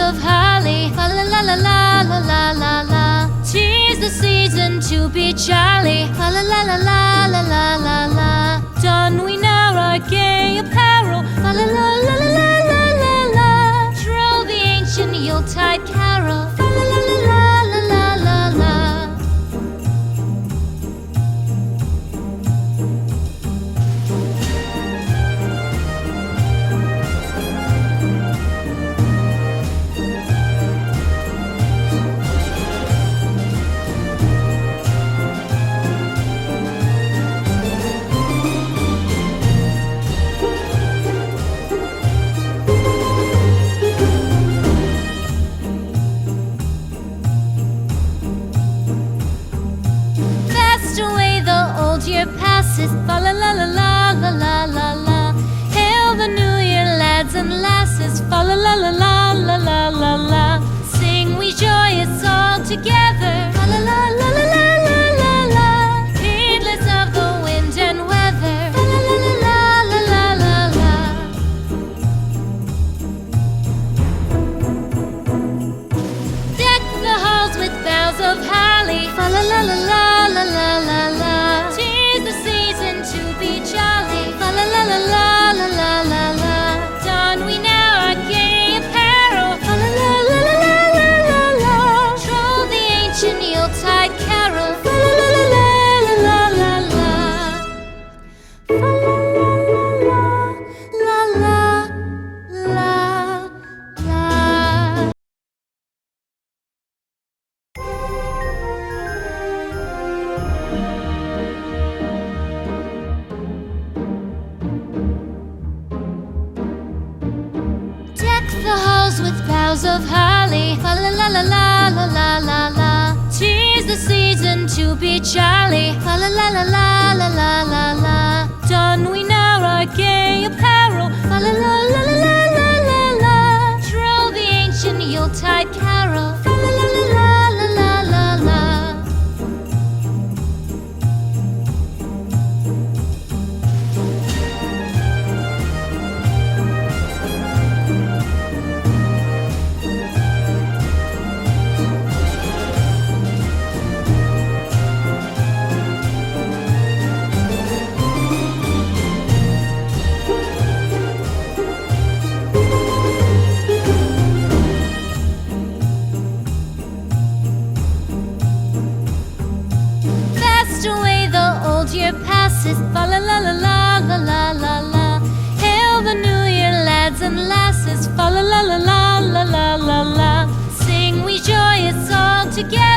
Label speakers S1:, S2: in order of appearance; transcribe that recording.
S1: of holly, fa la la la la la la la la. 'Tis the season to be jolly, fa la la la la la la la la. Don we now our gay apparel, fa la la la la la la la la. Troll the ancient Yuletide carol, fa la la la la la la la la. Year passes, fa la la la la la la la la. Hail the new year, lads and lasses, fa la la la la la la la la. Sing we joyous all together, fa la la la la la la la la. Heedless of the wind and weather, fa la la la la la la la la. Deck the halls with boughs of holly, fa la la la la la la la la. La la la la la la la. Don we now our gay apparel, fa la la la la la la la la. Troll the ancient Yuletide carol, fa la la la la la la la la. Fa la la la la la la. The halls with boughs of holly, fa la la la la la la la la. 'Tis the season to be jolly, fa la la la la la la la la. Don we now our gay apparel, fa la la la la la la la la. Troll the ancient Yuletide carol, fa la la la la la la la la. Year passes, fa la la la la la la la la. Hail the new year, lads and lasses, fa la la la la la la la la. Sing we joyous all together.